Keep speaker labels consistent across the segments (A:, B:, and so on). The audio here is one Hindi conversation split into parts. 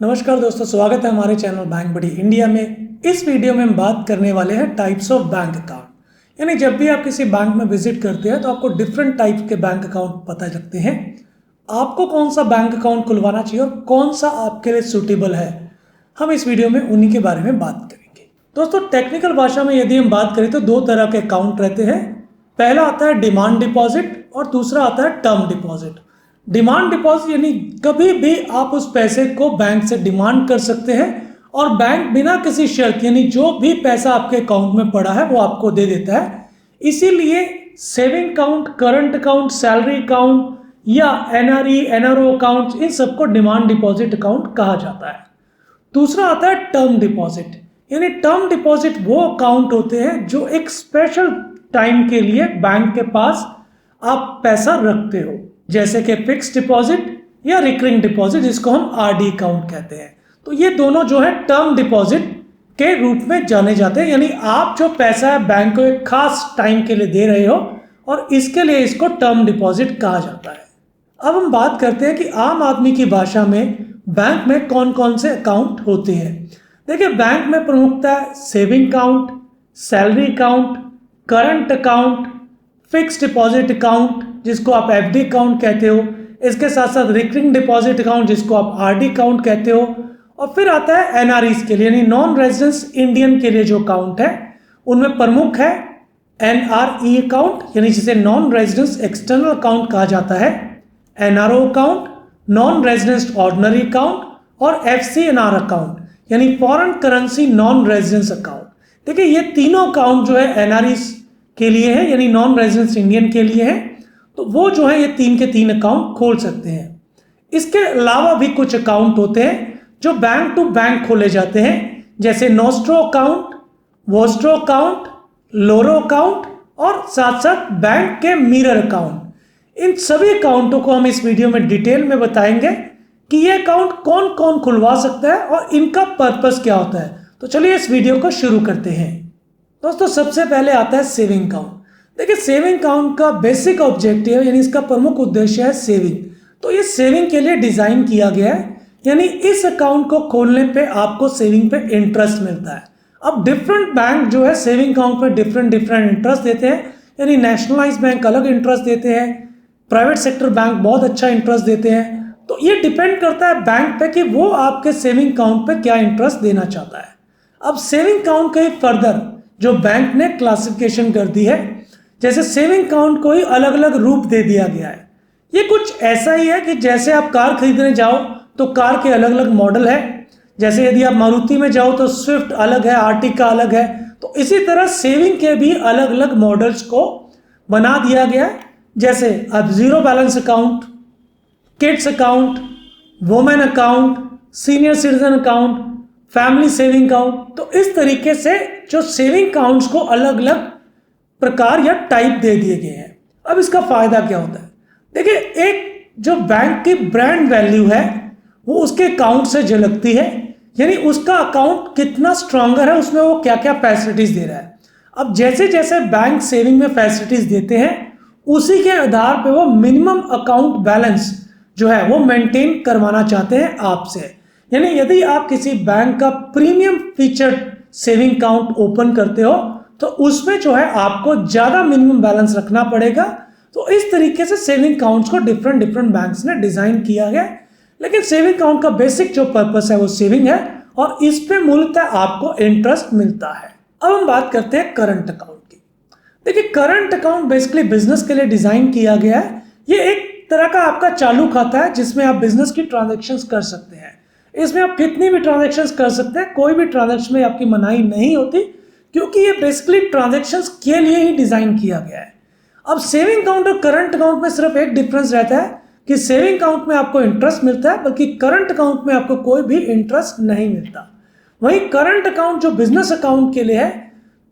A: नमस्कार दोस्तों, स्वागत है हमारे चैनल बैंक बड़ी इंडिया में। इस वीडियो में हम बात करने वाले हैं टाइप्स ऑफ बैंक अकाउंट। यानी जब भी आप किसी बैंक में विजिट करते हैं तो आपको डिफरेंट टाइप के बैंक अकाउंट पता लगते हैं। आपको कौन सा बैंक अकाउंट खुलवाना चाहिए और कौन सा आपके लिए सूटेबल है, हम इस वीडियो में उन्हीं के बारे में बात करेंगे। दोस्तों, टेक्निकल भाषा में यदि हम बात करें तो दो तरह के अकाउंट रहते हैं। पहला आता है डिमांड डिपॉजिट और दूसरा आता है टर्म डिपॉजिट। डिमांड डिपॉजिट यानी कभी भी आप उस पैसे को बैंक से डिमांड कर सकते हैं और बैंक बिना किसी शर्त यानी जो भी पैसा आपके अकाउंट में पड़ा है वो आपको दे देता है। इसीलिए saving account, current account, salary account या एनआरई, एनआरओ अकाउंट, इन सबको डिमांड डिपॉजिट अकाउंट कहा जाता है। दूसरा आता है टर्म डिपॉजिट। यानी टर्म डिपॉजिट वो अकाउंट होते हैं जो एक स्पेशल टाइम के लिए बैंक के पास आप पैसा रखते हो, जैसे कि फिक्स डिपॉजिट या रिकरिंग डिपॉजिट, जिसको हम आरडी अकाउंट कहते हैं। तो ये दोनों जो है टर्म डिपॉजिट के रूप में जाने जाते हैं। यानी आप जो पैसा है बैंक को एक खास टाइम के लिए दे रहे हो और इसके लिए इसको टर्म डिपॉजिट कहा जाता है। अब हम बात करते हैं कि आम आदमी की भाषा में बैंक में कौन कौन से अकाउंट होते हैं। देखिए, बैंक में प्रमुखतः saving account, salary account, current account, fix deposit account जिसको आप एफडी अकाउंट कहते हो, इसके साथ साथ रिकरिंग डिपॉजिट अकाउंट जिसको आप आरडी अकाउंट कहते हो, और फिर आता है एनआरईज के लिए यानी नॉन रेजिडेंस इंडियन के लिए जो अकाउंट है उनमें प्रमुख है एनआरई अकाउंट यानी जिसे नॉन रेजिडेंस एक्सटर्नल अकाउंट कहा जाता है, NRO account, non residence ordinary account और एफसीएनआर अकाउंट यानी foreign currency non residence account. देखिए, ये तीनों अकाउंट जो है एनआरईज के लिए है यानी नॉन रेजिडेंस इंडियन के लिए है, तो वो जो है ये तीन के तीन अकाउंट खोल सकते हैं। इसके अलावा भी कुछ अकाउंट होते हैं जो बैंक टू बैंक खोले जाते हैं, जैसे नोस्ट्रो अकाउंट, वोस्ट्रो अकाउंट, लोरो अकाउंट और साथ साथ बैंक के मिरर अकाउंट। इन सभी अकाउंटों को हम इस वीडियो में डिटेल में बताएंगे कि ये अकाउंट कौन कौन खुलवा सकता है और इनका पर्पस क्या होता है। तो चलिए इस वीडियो को शुरू करते हैं। दोस्तों, सबसे पहले आता है सेविंग अकाउंट। देखिए, सेविंग अकाउंट का बेसिक ऑब्जेक्टिव यानी इसका प्रमुख उद्देश्य है सेविंग। तो ये सेविंग के लिए डिजाइन किया गया है, यानी इस अकाउंट को खोलने पे आपको सेविंग पे इंटरेस्ट मिलता है। अब डिफरेंट बैंक जो है सेविंग अकाउंट पे डिफरेंट इंटरेस्ट देते हैं, यानी नेशनलाइज बैंक अलग इंटरेस्ट देते हैं, प्राइवेट सेक्टर बैंक बहुत अच्छा इंटरेस्ट देते हैं। तो ये डिपेंड करता है बैंक पे कि वो आपके सेविंग अकाउंट पे क्या इंटरेस्ट देना चाहता है। अब सेविंग अकाउंट का फर्दर जो बैंक ने क्लासिफिकेशन कर दी है, जैसे सेविंग अकाउंट को ही अलग अलग रूप दे दिया गया है। ये कुछ ऐसा ही है कि जैसे आप कार खरीदने जाओ तो कार के अलग अलग मॉडल है, जैसे यदि आप मारुति में जाओ तो स्विफ्ट अलग है, आर्टिका अलग है। तो इसी तरह सेविंग के भी अलग अलग मॉडल्स को बना दिया गया है, जैसे अब zero balance account, kids account, women account, senior citizen account, family saving account. तो इस तरीके से जो सेविंग अकाउंट्स को अलग अलग प्रकार या टाइप दे दिए गए हैं। अब इसका फायदा क्या होता है? देखिए, एक जो बैंक की ब्रांड वैल्यू है वो उसके अकाउंट से झलकती है, यानी उसका अकाउंट कितना स्ट्रांगर है, उसमें वो क्या क्या फैसिलिटीज दे रहा है। अब जैसे जैसे बैंक सेविंग में फैसिलिटीज देते हैं उसी के आधार पे वो मिनिमम अकाउंट बैलेंस जो है वो मेंटेन करवाना चाहते हैं आपसे। यानी यदि आप किसी बैंक का premium featured saving account open करते हो तो उसमें जो है आपको ज्यादा मिनिमम बैलेंस रखना पड़ेगा। तो इस तरीके से सेविंग अकाउंट्स को डिफरेंट बैंक्स ने डिजाइन किया है। लेकिन सेविंग अकाउंट का बेसिक जो पर्पस है वो सेविंग है और इस पे मूलतः आपको इंटरेस्ट मिलता है। अब हम बात करते हैं करंट अकाउंट की। देखिए, करंट अकाउंट बेसिकली बिजनेस के लिए डिजाइन किया गया है। ये एक तरह का आपका चालू खाता है जिसमें आप बिजनेस की ट्रांजेक्शन्स कर सकते हैं। इसमें आप कितनी भी ट्रांजेक्शन्स कर सकते हैं, कोई भी ट्रांजेक्शन में आपकी मनाही नहीं होती, क्योंकि ये बेसिकली ट्रांजैक्शंस के लिए ही डिजाइन किया गया है। अब सेविंग अकाउंट और करंट अकाउंट में सिर्फ एक डिफरेंस रहता है कि सेविंग अकाउंट में आपको इंटरेस्ट मिलता है, बल्कि करंट अकाउंट में आपको कोई भी इंटरेस्ट नहीं मिलता। वहीं करंट अकाउंट जो बिजनेस अकाउंट के लिए है,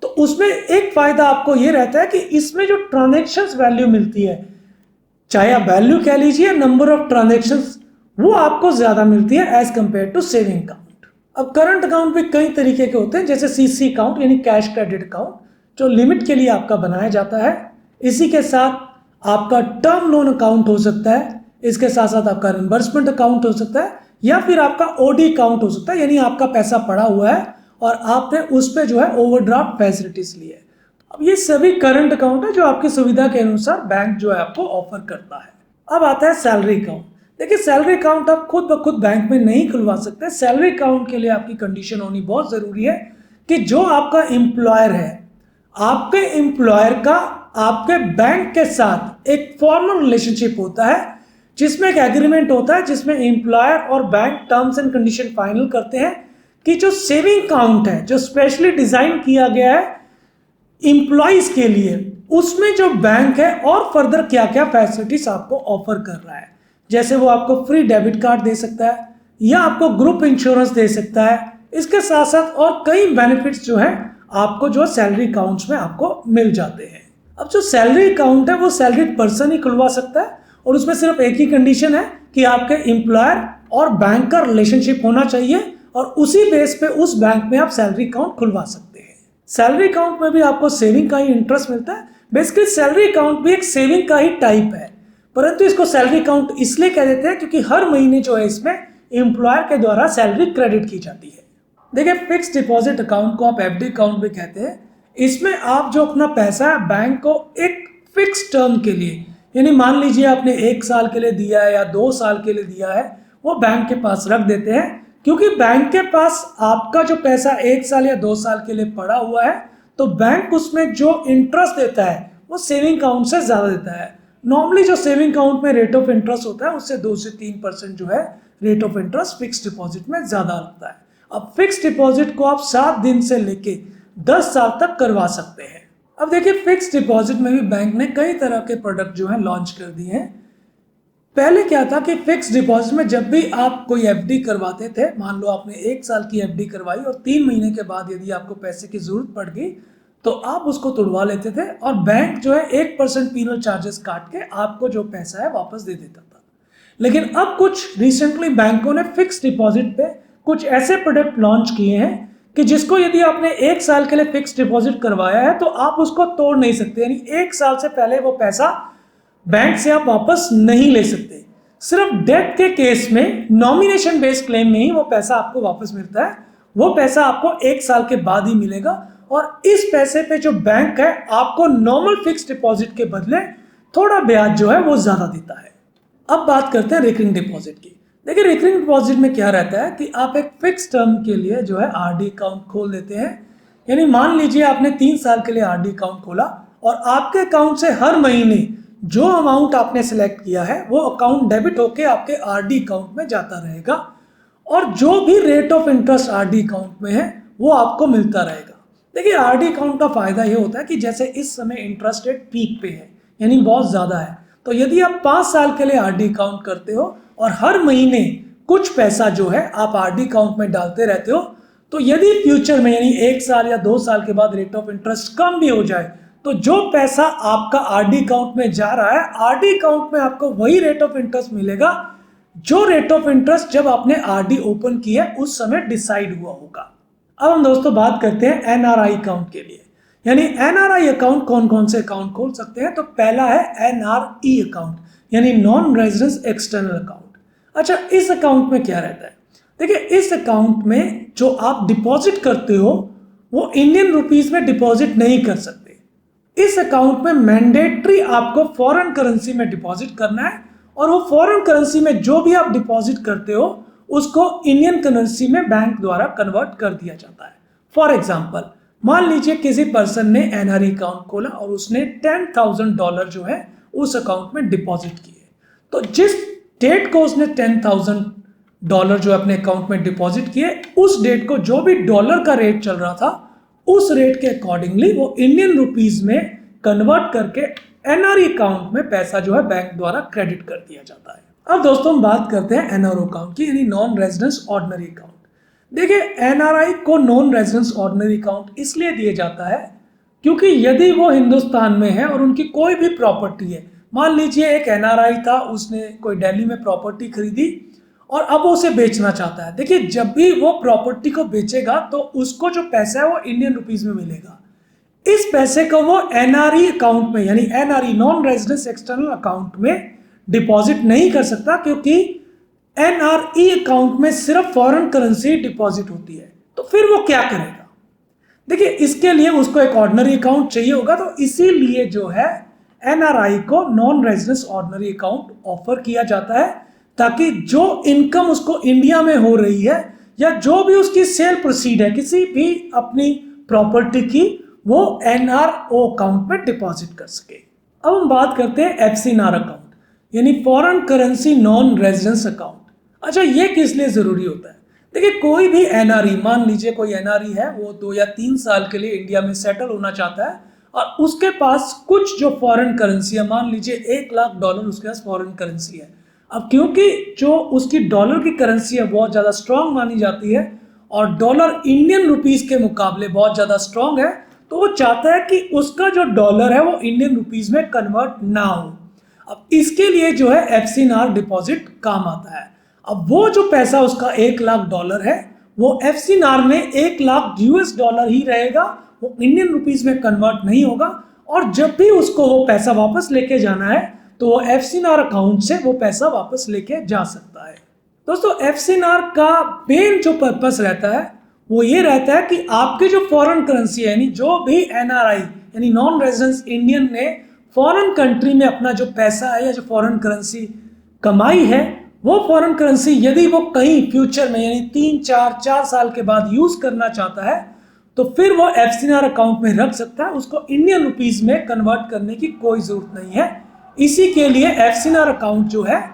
A: तो उसमें एक फायदा आपको ये रहता है कि इसमें जो ट्रांजेक्शन्स वैल्यू मिलती है, चाहे आप वैल्यू कह लीजिए, नंबर ऑफ ट्रांजेक्शन्स, वो आपको ज्यादा मिलती है as compare to saving account. अब करंट अकाउंट भी कई तरीके के होते हैं, जैसे सीसी अकाउंट यानी कैश क्रेडिट अकाउंट, जो लिमिट के लिए आपका बनाया जाता है। इसी के साथ आपका टर्म लोन अकाउंट हो सकता है, इसके साथ साथ आपका रिम्बर्समेंट अकाउंट हो सकता है, या फिर आपका ओडी अकाउंट हो सकता है, यानी आपका पैसा पड़ा हुआ है और आपने उस पर जो है ओवरड्राफ्ट फैसिलिटीज ली है। अब ये सभी करंट अकाउंट है जो आपकी सुविधा के अनुसार बैंक जो है आपको ऑफर करता है। अब आता है सैलरी अकाउंट। देखिए सैलरी अकाउंट आप खुद ब खुद बैंक में नहीं खुलवा सकते। सैलरी अकाउंट के लिए आपकी कंडीशन होनी बहुत जरूरी है कि जो आपका एम्प्लॉयर है, आपके एम्प्लॉयर का आपके बैंक के साथ एक फॉर्मल रिलेशनशिप होता है, जिसमें एक एग्रीमेंट होता है, जिसमें एम्प्लॉयर और bank terms and condition final करते हैं कि जो सेविंग अकाउंट है जो स्पेशली डिजाइन किया गया है एम्प्लॉइज के लिए, उसमें जो बैंक है और फर्दर क्या क्या फैसिलिटीज आपको ऑफर कर रहा है। जैसे वो आपको फ्री डेबिट कार्ड दे सकता है या आपको ग्रुप इंश्योरेंस दे सकता है। इसके साथ साथ और कई बेनिफिट्स जो है आपको जो सैलरी अकाउंट्स में आपको मिल जाते हैं। अब जो सैलरी अकाउंट है वो सैलरीड पर्सन ही खुलवा सकता है और उसमें सिर्फ एक ही कंडीशन है कि आपके एम्प्लॉयर और बैंक का रिलेशनशिप होना चाहिए और उसी बेस पे उस बैंक में आप सैलरी अकाउंट खुलवा सकते हैं। सैलरी अकाउंट में भी आपको सेविंग का ही इंटरेस्ट मिलता है। बेसिकली सैलरी अकाउंट भी एक सेविंग का ही टाइप है, परंतु इसको सैलरी अकाउंट इसलिए कह देते हैं क्योंकि हर महीने जो है इसमें एम्प्लॉयर के द्वारा सैलरी क्रेडिट की जाती है। देखिए फिक्स डिपॉजिट अकाउंट को आप एफडी अकाउंट भी कहते हैं। इसमें आप जो अपना पैसा है बैंक को एक फिक्स टर्म के लिए, यानी मान लीजिए आपने 1 साल के लिए दिया है या 2 साल के लिए दिया है, वो बैंक के पास रख देते हैं। क्योंकि बैंक के पास आपका जो पैसा 1 साल या 2 साल के लिए पड़ा हुआ है, तो बैंक उसमें जो इंटरेस्ट देता है वो सेविंग अकाउंट से ज्यादा देता है। नॉर्मली जो सेविंग अकाउंट में रेट ऑफ इंटरेस्ट होता है उससे 2 से 3% जो है rate of interest fix deposit में ज्यादा लगता है। अब फिक्स डिपॉजिट को आप 7 दिन से लेके 10 साल तक करवा सकते हैं। अब देखिए फिक्स डिपॉजिट में भी बैंक ने कई तरह के प्रोडक्ट जो है लॉन्च कर दिए हैं। पहले क्या था कि फिक्स डिपॉजिट में जब भी आप कोई एफडी करवाते थे, मान लो आपने 1 साल की एफडी करवाई और 3 महीने के बाद यदि आपको पैसे की जरूरत पड़ गई तो आप उसको तुड़वा लेते थे और बैंक जो है 1% पीनल चार्जेस काट के आपको जो पैसा है वापस दे देता था। लेकिन अब कुछ रिसेंटली बैंकों ने फिक्स डिपॉजिट पे कुछ ऐसे प्रोडक्ट लॉन्च किए हैं कि जिसको यदि आपने 1 साल के लिए फिक्स डिपॉजिट करवाया है तो आप उसको तोड़ नहीं सकते, यानी 1 साल से पहले वो पैसा बैंक से आप वापस नहीं ले सकते। सिर्फ डेथ के केस में नॉमिनेशन बेस्ड क्लेम में ही वो पैसा आपको वापस मिलता है। वो पैसा आपको 1 साल के बाद ही मिलेगा और इस पैसे पे जो बैंक है आपको नॉर्मल फिक्स डिपॉजिट के बदले थोड़ा ब्याज जो है वो ज्यादा देता है। अब बात करते हैं रिकरिंग डिपॉजिट की। देखिए रिकरिंग डिपॉजिट में क्या रहता है कि आप एक फिक्स टर्म के लिए जो है आरडी अकाउंट खोल देते हैं। यानी मान लीजिए आपने 3 साल के लिए आरडी अकाउंट खोला और आपके अकाउंट से हर महीने जो अमाउंट आपने सिलेक्ट किया है वो अकाउंट डेबिट होके आपके आरडी अकाउंट में जाता रहेगा और जो भी rate of interest RD account में है वो आपको मिलता रहेगा। देखिए आरडी अकाउंट का फायदा ये होता है कि जैसे इस समय इंटरेस्ट रेट पीक पे है, यानी बहुत ज्यादा है, तो यदि आप 5 साल के लिए आरडी अकाउंट करते हो और हर महीने कुछ पैसा जो है आप आरडी अकाउंट में डालते रहते हो, तो यदि फ्यूचर में यानी 1 साल या 2 साल के बाद रेट ऑफ इंटरेस्ट कम भी हो जाए तो जो पैसा आपका आरडी अकाउंट में जा रहा है, आरडी अकाउंट में आपको वही रेट ऑफ इंटरेस्ट मिलेगा जो रेट ऑफ इंटरेस्ट जब आपने आरडी ओपन की है उस समय डिसाइड हुआ होगा। अब हम दोस्तों बात करते हैं एनआरआई अकाउंट के लिए। यानी एनआरआई अकाउंट कौन कौन से अकाउंट खोल सकते हैं, तो पहला है एनआरई अकाउंट यानी नॉन रेजिडेंस एक्सटर्नल अकाउंट। अच्छा इस अकाउंट में क्या रहता है, देखिए इस अकाउंट में जो आप डिपॉजिट करते हो वो इंडियन रुपीज में डिपॉजिट नहीं कर सकते। इस अकाउंट में मैंडेटरी आपको फॉरेन करेंसी में डिपॉजिट करना है और वो फॉरेन करेंसी में जो भी आप डिपॉजिट करते हो उसको इंडियन करेंसी में बैंक द्वारा कन्वर्ट कर दिया जाता है। फॉर एग्जांपल मान लीजिए किसी पर्सन ने एनआरई अकाउंट खोला और उसने $10,000 जो है उस अकाउंट में डिपॉजिट किए, तो जिस डेट को उसने $10,000 जो अपने अकाउंट में डिपॉजिट किए उस डेट को जो भी डॉलर का रेट चल रहा था उस रेट के अकॉर्डिंगली वो इंडियन रुपीज में कन्वर्ट करके एनआरई अकाउंट में पैसा जो है बैंक द्वारा क्रेडिट कर दिया जाता है। अब दोस्तों हम बात करते हैं एनआरओ अकाउंट की, यानी नॉन रेजिडेंस ऑर्डिनरी अकाउंट। देखिए एनआरआई को नॉन रेजिडेंस ऑर्डिनरी अकाउंट इसलिए दिया जाता है क्योंकि यदि वो हिंदुस्तान में है और उनकी कोई भी प्रॉपर्टी है, मान लीजिए एक एनआरआई था, उसने कोई दिल्ली में प्रॉपर्टी खरीदी और अब वो उसे बेचना चाहता है। देखिए जब भी वो प्रॉपर्टी को बेचेगा तो उसको जो पैसा है वो इंडियन रुपीज में मिलेगा। इस पैसे को वो एनआरई अकाउंट में यानी NRE non residence external account में डिपॉजिट नहीं कर सकता क्योंकि एनआरई अकाउंट में सिर्फ फॉरेन करेंसी डिपॉजिट होती है, तो फिर वो क्या करेगा? देखिए, इसके लिए उसको एक ऑर्डिनरी अकाउंट चाहिए होगा, तो इसीलिए जो है एनआरआई को non residence ordinary account offer किया जाता है, ताकि जो इनकम उसको इंडिया में हो रही है या जो भी उसकी सेल प्रोसीड है किसी भी अपनी प्रॉपर्टी की, वो एनआरओ अकाउंट में डिपॉजिट कर सके। अब हम बात करते हैं एफसीएनआर अकाउंट, यानी foreign currency non residence account. अच्छा, ये किस लिए जरूरी होता है? देखिए, कोई भी एनआरई, मान लीजिए कोई एनआरई है, वो 2 या 3 साल के लिए इंडिया में सेटल होना चाहता है और उसके पास कुछ जो फॉरेन करेंसी है, मान लीजिए $1,00,000 उसके पास फॉरेन करेंसी है। अब क्योंकि जो उसकी डॉलर की करेंसी है बहुत ज़्यादा स्ट्रांग मानी जाती है और डॉलर इंडियन रुपीज़ के मुकाबले बहुत ज़्यादा स्ट्रांग है, तो वो चाहता है कि उसका जो डॉलर है वो इंडियन रुपीज़ में कन्वर्ट ना हो। अब इसके लिए जो है एफसीएनआर डिपॉजिट काम आता है। अब वो जो पैसा उसका $1,00,000 है, वो एफसीएनआर में $1,00,000 ही रहेगा, वो इंडियन रुपीज़ में कन्वर्ट नहीं होगा। और जब भी उसको वो पैसा वापस लेके जाना है, तो वो एफसीएनआर अकाउंट से वो पैसा वापस लेके जा सकता है। दोस्तों, एफसीएनआर का मेन जो पर्पस रहता है वो ये रहता है कि आपकी जो फॉरेन करेंसी है, यानी जो भी एनआरआई यानी नॉन रेजिडेंस इंडियन ने फॉरेन कंट्री में अपना जो पैसा है या जो फॉरेन करेंसी कमाई है, वो फॉरेन करेंसी यदि वो कहीं फ्यूचर में यानी 3-4 साल के बाद यूज करना चाहता है, तो फिर वो एफसीएनआर अकाउंट में रख सकता है, उसको इंडियन रुपीज में कन्वर्ट करने की कोई जरूरत नहीं है। इसी के लिए एफसीएनआर अकाउंट जो है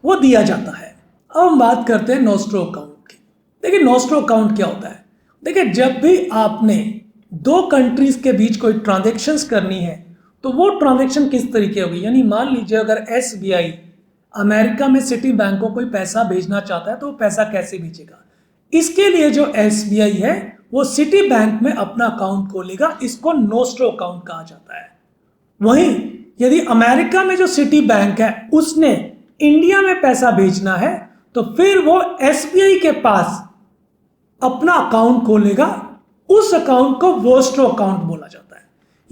A: वो दिया जाता है। अब हम बात करते हैं नोस्ट्रो अकाउंट की। देखिए, नोस्ट्रो अकाउंट क्या होता है? देखिए, जब भी आपने 2 कंट्रीज के बीच कोई ट्रांजेक्शन्स करनी है, तो वो ट्रांजेक्शन किस तरीके होगी? यानी मान लीजिए अगर एसबीआई अमेरिका में सिटी बैंक को कोई पैसा भेजना चाहता है, तो वो पैसा कैसे भेजेगा? इसके लिए जो एसबीआई है वो सिटी बैंक में अपना अकाउंट खोलेगा, इसको नोस्ट्रो अकाउंट कहा जाता है। वहीं यदि अमेरिका में जो सिटी बैंक है उसने इंडिया में पैसा भेजना है, तो फिर वो एसबीआई के पास अपना अकाउंट खोलेगा, उस अकाउंट को वोस्ट्रो अकाउंट बोला जाता है।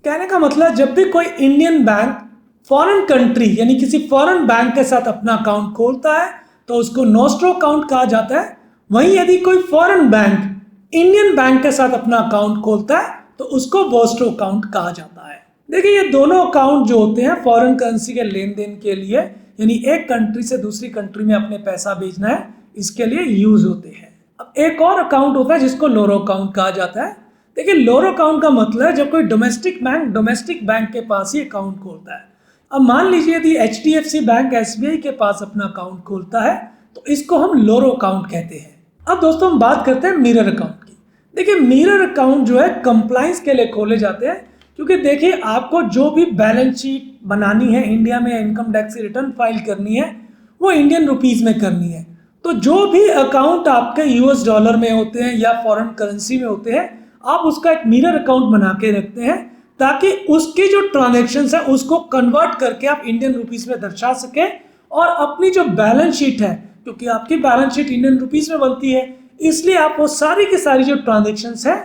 A: कहने का मतलब, जब भी कोई इंडियन बैंक फॉरेन कंट्री यानी किसी फॉरेन बैंक के साथ अपना अकाउंट खोलता है, तो उसको नोस्ट्रो अकाउंट कहा जाता है। वहीं यदि कोई फॉरेन बैंक इंडियन बैंक के साथ अपना अकाउंट खोलता है, तो उसको वोस्ट्रो अकाउंट कहा जाता है। देखिए, ये दोनों अकाउंट जो होते हैं फॉरेन करेंसी के लेन देन के लिए, यानी एक कंट्री से दूसरी कंट्री में अपने पैसा भेजना है, इसके लिए यूज होते हैं। अब एक और अकाउंट होता है जिसको लोरो अकाउंट कहा जाता है। देखिए, लोरो अकाउंट का मतलब है जब कोई डोमेस्टिक बैंक के पास ही अकाउंट खोलता है। अब मान लीजिए यदि एचडीएफसी बैंक एसबीआई के पास अपना अकाउंट खोलता है, तो इसको हम लोरो अकाउंट कहते हैं। अब दोस्तों, हम बात करते हैं मिरर अकाउंट की। देखिए, मिरर अकाउंट जो है कंप्लायंस के लिए खोले जाते हैं, क्योंकि देखिए, आपको जो भी बैलेंस शीट बनानी है इंडिया में, इनकम टैक्स की रिटर्न फाइल करनी है, वो इंडियन रुपीज में करनी है। तो जो भी अकाउंट आपके यूएस डॉलर में होते हैं या फॉरेन करेंसी में होते हैं, आप उसका एक मिरर अकाउंट बना के रखते हैं, ताकि उसकी जो ट्रांजेक्शन्स है उसको कन्वर्ट करके आप इंडियन रुपीज में दर्शा सके और अपनी जो बैलेंस शीट है, क्योंकि आपकी बैलेंस शीट इंडियन रुपीज में बनती है, इसलिए आप वो सारी की सारी जो ट्रांजेक्शन्स है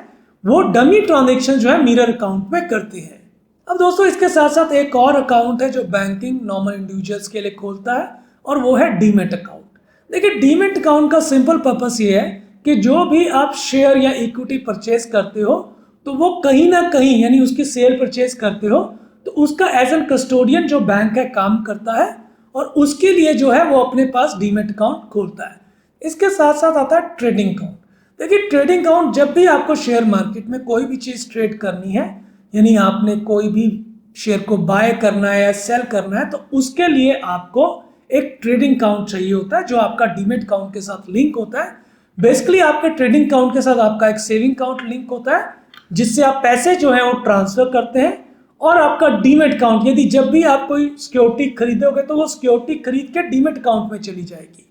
A: वो डमी ट्रांजेक्शन जो है मिरर अकाउंट में करते हैं। अब दोस्तों, इसके साथ साथ एक और अकाउंट है जो बैंकिंग नॉर्मल इंडिविजुअल्स के लिए खोलता है, और वो है डीमेट अकाउंट। देखिए, डीमेट अकाउंट का सिंपल पर्पस ये है कि जो भी आप शेयर या इक्विटी परचेज करते हो, तो वो कहीं ना कहीं यानी उसकी सेल परचेज करते हो, तो उसका एज एन कस्टोडियन जो बैंक है काम करता है, और उसके लिए जो है वो अपने पास डीमेट अकाउंट खोलता है। इसके साथ साथ आता है ट्रेडिंग अकाउंट। देखिए, ट्रेडिंग अकाउंट, जब भी आपको शेयर मार्केट में कोई भी चीज़ ट्रेड करनी है, यानी आपने कोई भी शेयर को बाय करना है या सेल करना है, तो उसके लिए आपको एक ट्रेडिंग अकाउंट चाहिए होता है, जो आपका डीमेट अकाउंट के साथ लिंक होता है। बेसिकली आपके ट्रेडिंग अकाउंट के साथ आपका एक सेविंग अकाउंट लिंक होता है, जिससे आप पैसे जो है वो ट्रांसफर करते हैं, और आपका डीमेट अकाउंट, यदि जब भी आप कोई सिक्योरिटी खरीदोगे, तो वो सिक्योरिटी खरीद के डीमेट अकाउंट में चली जाएगी।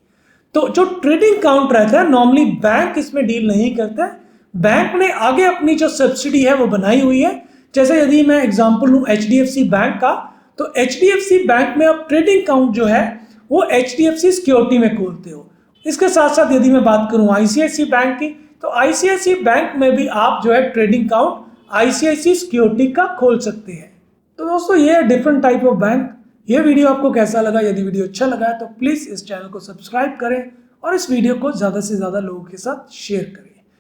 A: तो जो ट्रेडिंग अकाउंट रहता है, नॉर्मली बैंक इसमें डील नहीं करता है। बैंक ने आगे अपनी जो सब्सिडी है वो बनाई हुई है। जैसे यदि मैं एग्जांपल लूँ एचडीएफसी बैंक का, तो एचडीएफसी बैंक में आप ट्रेडिंग अकाउंट जो है वो एचडीएफसी सिक्योरिटी में खोलते हो। इसके साथ साथ यदि मैं बात करूँ आईसीआईसी बैंक की, तो आईसीआईसी बैंक में भी आप जो है ट्रेडिंग अकाउंट आईसीआईसी सिक्योरिटी का खोल सकते हैं। तो दोस्तों, ये डिफरेंट टाइप ऑफ बैंक ये वीडियो आपको कैसा लगा? यदि वीडियो अच्छा लगा है तो प्लीज़ इस चैनल को सब्सक्राइब करें और इस वीडियो को ज़्यादा से ज़्यादा लोगों के साथ शेयर करें।